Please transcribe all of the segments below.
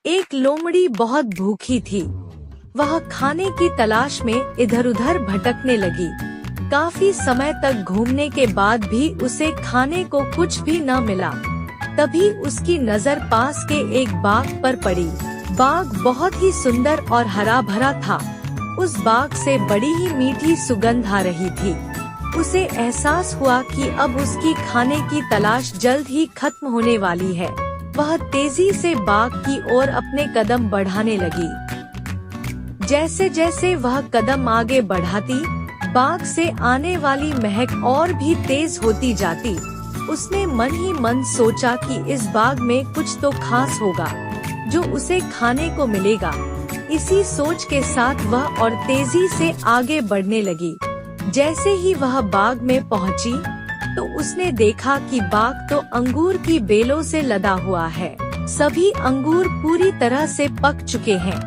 एक लोमड़ी बहुत भूखी थी। वह खाने की तलाश में इधर उधर भटकने लगी। काफी समय तक घूमने के बाद भी उसे खाने को कुछ भी न मिला। तभी उसकी नजर पास के एक बाग पर पड़ी। बाग बहुत ही सुंदर और हरा भरा था। उस बाग से बड़ी ही मीठी सुगंध आ रही थी। उसे एहसास हुआ कि अब उसकी खाने की तलाश जल्द ही खत्म होने वाली है। वह तेजी से बाग की ओर अपने कदम बढ़ाने लगी। जैसे जैसे वह कदम आगे बढ़ाती, बाग से आने वाली महक और भी तेज होती जाती। उसने मन ही मन सोचा कि इस बाग में कुछ तो खास होगा जो उसे खाने को मिलेगा। इसी सोच के साथ वह और तेजी से आगे बढ़ने लगी। जैसे ही वह बाग में पहुंची, तो उसने देखा कि बाग तो अंगूर की बेलों से लदा हुआ है। सभी अंगूर पूरी तरह से पक चुके हैं।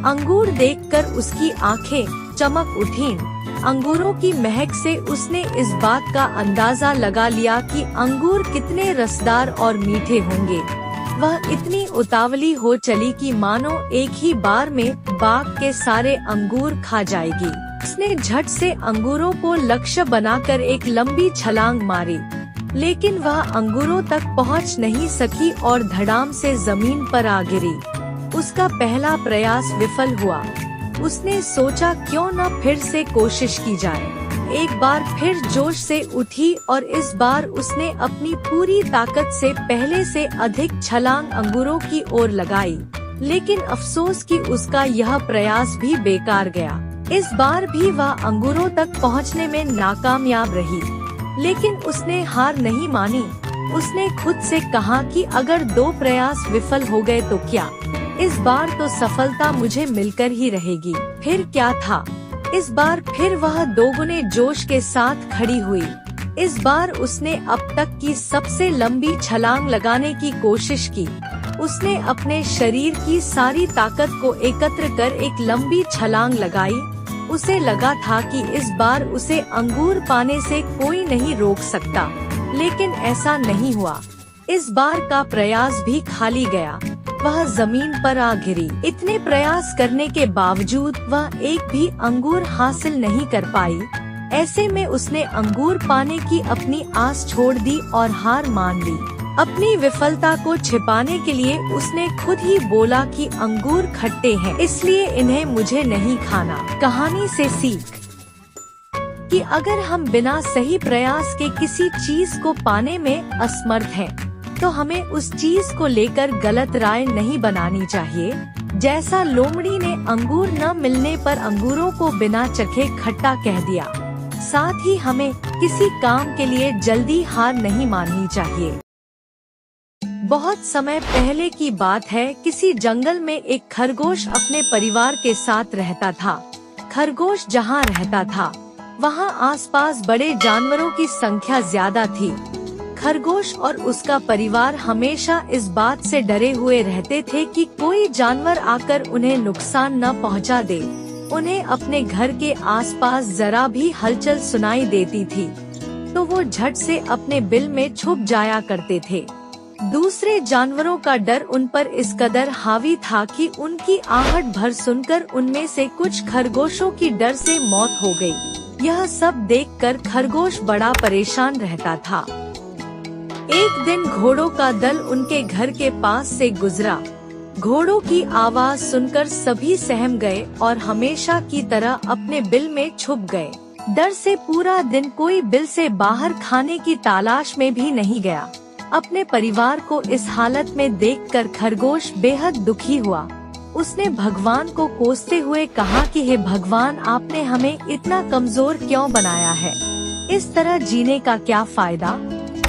अंगूर देखकर उसकी आंखें चमक उठीं। अंगूरों की महक से उसने इस बात का अंदाजा लगा लिया कि अंगूर कितने रसदार और मीठे होंगे। वह इतनी उतावली हो चली कि मानो एक ही बार में बाग के सारे अंगूर खा जाएगी। उसने झट से अंगूरों को लक्ष्य बनाकर एक लंबी छलांग मारी, लेकिन वह अंगूरों तक पहुंच नहीं सकी और धड़ाम से जमीन पर आ गिरी। उसका पहला प्रयास विफल हुआ। उसने सोचा क्यों न फिर से कोशिश की जाए। एक बार फिर जोश से उठी और इस बार उसने अपनी पूरी ताकत से पहले से अधिक छलांग अंगूरों की ओर लगाई। लेकिन अफसोस कि उसका यह प्रयास भी बेकार गया। इस बार भी वह अंगूरों तक पहुंचने में नाकामयाब रही, लेकिन उसने हार नहीं मानी। उसने खुद से कहा कि अगर 2 प्रयास विफल हो गए तो क्या, इस बार तो सफलता मुझे मिलकर ही रहेगी। फिर क्या था, इस बार फिर वह दोगुने जोश के साथ खड़ी हुई। इस बार उसने अब तक की सबसे लंबी छलांग लगाने की कोशिश की। उसने अपने शरीर की सारी ताकत को एकत्र कर एक लंबी छलांग लगाई। उसे लगा था कि इस बार उसे अंगूर पाने से कोई नहीं रोक सकता, लेकिन ऐसा नहीं हुआ। इस बार का प्रयास भी खाली गया। वह जमीन पर आ गिरी। इतने प्रयास करने के बावजूद वह एक भी अंगूर हासिल नहीं कर पाई। ऐसे में उसने अंगूर पाने की अपनी आस छोड़ दी और हार मान ली। अपनी विफलता को छिपाने के लिए उसने खुद ही बोला कि अंगूर खट्टे हैं, इसलिए इन्हें मुझे नहीं खाना। कहानी से सीख कि अगर हम बिना सही प्रयास के किसी चीज को पाने में असमर्थ हैं, तो हमें उस चीज को लेकर गलत राय नहीं बनानी चाहिए। जैसा लोमड़ी ने अंगूर न मिलने पर अंगूरों को बिना चखे खट्टा कह दिया, साथ ही हमें किसी काम के लिए जल्दी हार नहीं माननी चाहिए। बहुत समय पहले की बात है। किसी जंगल में एक खरगोश अपने परिवार के साथ रहता था। खरगोश जहाँ रहता था, वहाँ आसपास बड़े जानवरों की संख्या ज्यादा थी। खरगोश और उसका परिवार हमेशा इस बात से डरे हुए रहते थे कि कोई जानवर आकर उन्हें नुकसान न पहुँचा दे। उन्हें अपने घर के आसपास जरा भी हलचल सुनाई देती थी तो वो झट से अपने बिल में छुप जाया करते थे। दूसरे जानवरों का डर उन पर इस कदर हावी था कि उनकी आहट भर सुनकर उनमें से कुछ खरगोशों की डर से मौत हो गई। यह सब देखकर खरगोश बड़ा परेशान रहता था। एक दिन घोड़ों का दल उनके घर के पास से गुजरा। घोड़ों की आवाज सुनकर सभी सहम गए और हमेशा की तरह अपने बिल में छुप गए। डर से पूरा दिन कोई बिल से बाहर खाने की तलाश में भी नहीं गया। अपने परिवार को इस हालत में देखकर खरगोश बेहद दुखी हुआ। उसने भगवान को कोसते हुए कहा कि हे भगवान, आपने हमें इतना कमजोर क्यों बनाया है? इस तरह जीने का क्या फायदा,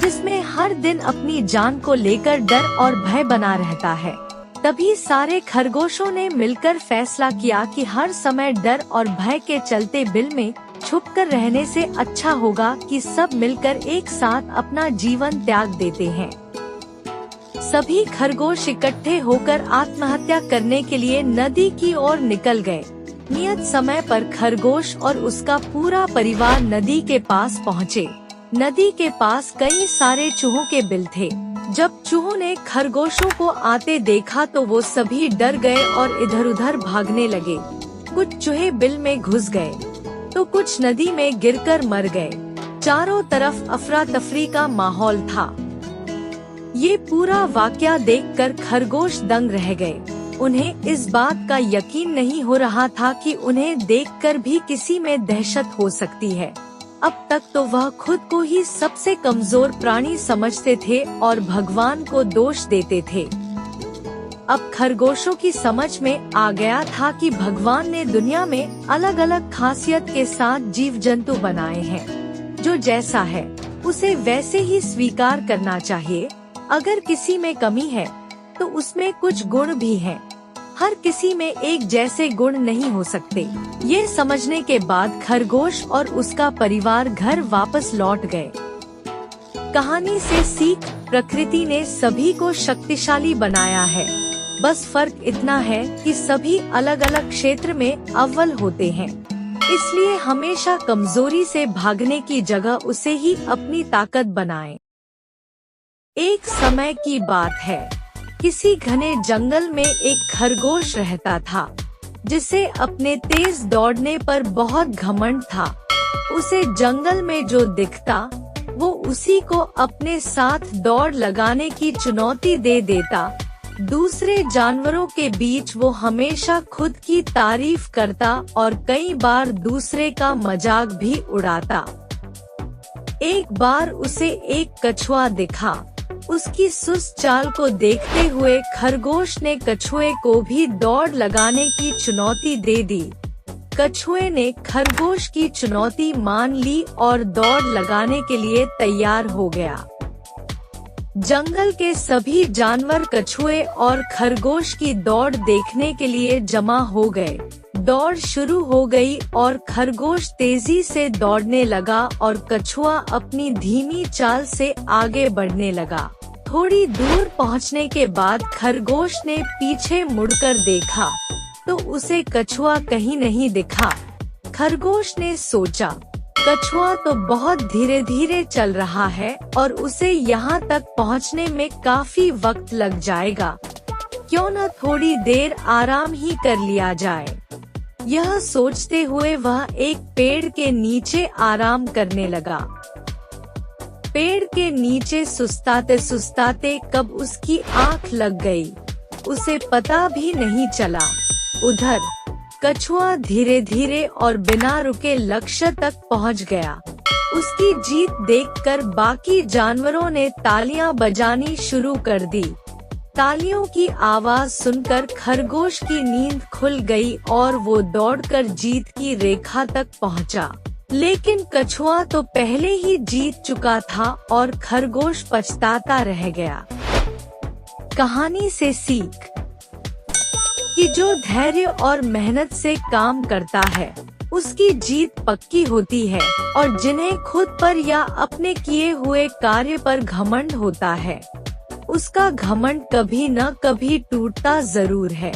जिसमें हर दिन अपनी जान को लेकर डर और भय बना रहता है। तभी सारे खरगोशों ने मिलकर फैसला किया कि हर समय डर और भय के चलते बिल में छुपकर रहने से अच्छा होगा कि सब मिलकर एक साथ अपना जीवन त्याग देते हैं। सभी खरगोश इकट्ठे होकर आत्महत्या करने के लिए नदी की ओर निकल गए। नियत समय पर खरगोश और उसका पूरा परिवार नदी के पास पहुँचे। नदी के पास कई सारे चूहों के बिल थे। जब चूहों ने खरगोशों को आते देखा तो वो सभी डर गए और इधर उधर भागने लगे। कुछ चूहे बिल में घुस गए तो कुछ नदी में गिरकर मर गए। चारों तरफ अफरा तफरी का माहौल था। ये पूरा वाकया देखकर खरगोश दंग रह गए। उन्हें इस बात का यकीन नहीं हो रहा था कि उन्हें देखकर भी किसी में दहशत हो सकती है। अब तक तो वह खुद को ही सबसे कमजोर प्राणी समझते थे और भगवान को दोष देते थे। अब खरगोशों की समझ में आ गया था कि भगवान ने दुनिया में अलग अलग खासियत के साथ जीव जंतु बनाए हैं। जो जैसा है उसे वैसे ही स्वीकार करना चाहिए। अगर किसी में कमी है तो उसमें कुछ गुण भी हैं। हर किसी में एक जैसे गुण नहीं हो सकते। ये समझने के बाद खरगोश और उसका परिवार घर वापस लौट गए। कहानी से सीख, प्रकृति ने सभी को शक्तिशाली बनाया है। बस फर्क इतना है कि सभी अलग अलग क्षेत्र में अव्वल होते हैं। इसलिए हमेशा कमजोरी से भागने की जगह उसे ही अपनी ताकत बनाएं। एक समय की बात है, किसी घने जंगल में एक खरगोश रहता था जिसे अपने तेज दौड़ने पर बहुत घमंड था। उसे जंगल में जो दिखता वो उसी को अपने साथ दौड़ लगाने की चुनौती दे देता। दूसरे जानवरों के बीच वो हमेशा खुद की तारीफ करता और कई बार दूसरे का मजाक भी उड़ाता। एक बार उसे एक कछुआ दिखा। उसकी सुस्त चाल को देखते हुए खरगोश ने कछुए को भी दौड़ लगाने की चुनौती दे दी। कछुए ने खरगोश की चुनौती मान ली और दौड़ लगाने के लिए तैयार हो गया। जंगल के सभी जानवर कछुए और खरगोश की दौड़ देखने के लिए जमा हो गए। दौड़ शुरू हो गई और खरगोश तेजी से दौड़ने लगा और कछुआ अपनी धीमी चाल से आगे बढ़ने लगा। थोड़ी दूर पहुंचने के बाद खरगोश ने पीछे मुड़कर देखा तो उसे कछुआ कहीं नहीं दिखा। खरगोश ने सोचा, कछुआ तो बहुत धीरे धीरे चल रहा है और उसे यहाँ तक पहुँचने में काफी वक्त लग जाएगा। क्यों न थोड़ी देर आराम ही कर लिया जाए। यह सोचते हुए वह एक पेड़ के नीचे आराम करने लगा। पेड़ के नीचे सुस्ताते सुस्ताते कब उसकी आँख लग गई, उसे पता भी नहीं चला। उधर कछुआ धीरे धीरे और बिना रुके लक्ष्य तक पहुंच गया। उसकी जीत देखकर बाकी जानवरों ने तालियां बजानी शुरू कर दी। तालियों की आवाज सुनकर खरगोश की नींद खुल गई और वो दौड़कर जीत की रेखा तक पहुंचा। लेकिन कछुआ तो पहले ही जीत चुका था और खरगोश पछताता रह गया। कहानी से सीख कि जो धैर्य और मेहनत से काम करता है उसकी जीत पक्की होती है, और जिन्हें खुद पर या अपने किए हुए कार्य पर घमंड होता है उसका घमंड कभी न कभी टूटता जरूर है।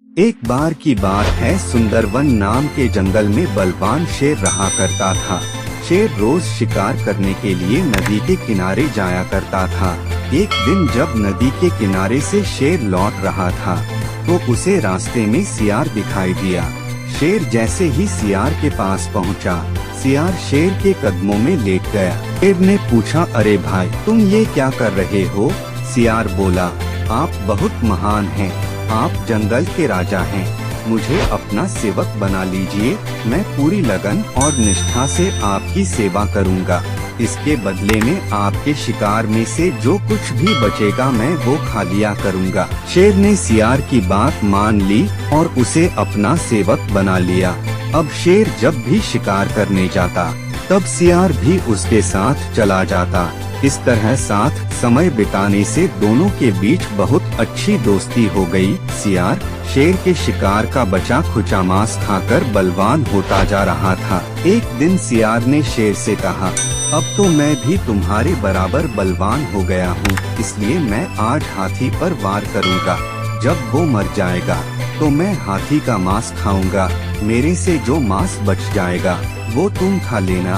एक बार की बात है, सुंदरवन नाम के जंगल में बलवान शेर रहा करता था। शेर रोज शिकार करने के लिए नदी के किनारे जाया करता था। एक दिन जब नदी के किनारे से शेर लौट रहा था तो उसे रास्ते में सियार दिखाई दिया। शेर जैसे ही सियार के पास पहुंचा, सियार शेर के कदमों में लेट गया। शेर ने पूछा, अरे भाई तुम ये क्या कर रहे हो? सियार बोला, आप बहुत महान हैं, आप जंगल के राजा हैं, मुझे अपना सेवक बना लीजिए। मैं पूरी लगन और निष्ठा से आपकी सेवा करूंगा। इसके बदले में आपके शिकार में से जो कुछ भी बचेगा मैं वो खा लिया करूंगा। शेर ने सियार की बात मान ली और उसे अपना सेवक बना लिया। अब शेर जब भी शिकार करने जाता तब सियार भी उसके साथ चला जाता। इस तरह साथ समय बिताने से दोनों के बीच बहुत अच्छी दोस्ती हो गई। सियार शेर के शिकार का बचा खुचा मांस खाकर बलवान होता जा रहा था। एक दिन सियार ने शेर से कहा, अब तो मैं भी तुम्हारे बराबर बलवान हो गया हूँ, इसलिए मैं आज हाथी पर वार करूँगा। जब वो मर जाएगा तो मैं हाथी का मांस खाऊंगा। मेरे से जो मांस बच जाएगा वो तुम खा लेना।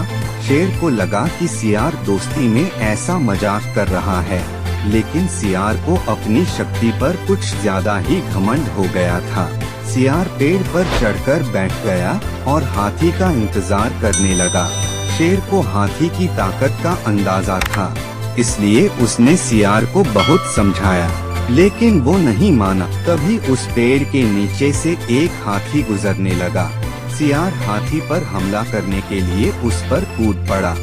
शेर को लगा कि सियार दोस्ती में ऐसा मजाक कर रहा है, लेकिन सियार को अपनी शक्ति पर कुछ ज्यादा ही घमंड हो गया था। सियार पेड़ पर चढ़कर बैठ गया और हाथी का इंतजार करने लगा। शेर को हाथी की ताकत का अंदाजा था, इसलिए उसने सियार को बहुत समझाया, लेकिन वो नहीं माना। तभी उस पेड़ के नीचे से एक हाथी गुजरने लगा। सियार हाथी पर हमला करने के लिए उस पर कूद पड़ा,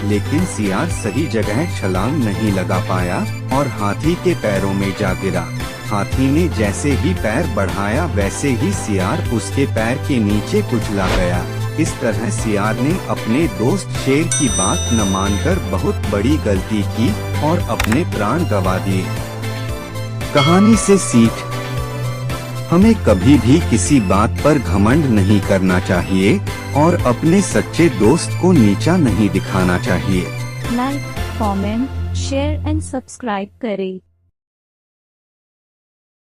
लेकिन सियार सही जगह छलांग नहीं लगा पाया और हाथी के पैरों में जा गिरा। हाथी ने जैसे ही पैर बढ़ाया वैसे ही सियार उसके पैर के नीचे कुचला गया। इस तरह सियार ने अपने दोस्त शेर की बात न मानकर बहुत बड़ी गलती की और अपने प्राण गंवा दिए। कहानी से सीख, हमें कभी भी किसी बात पर घमंड नहीं करना चाहिए और अपने सच्चे दोस्त को नीचा नहीं दिखाना चाहिए। Like, comment, share and subscribe करें।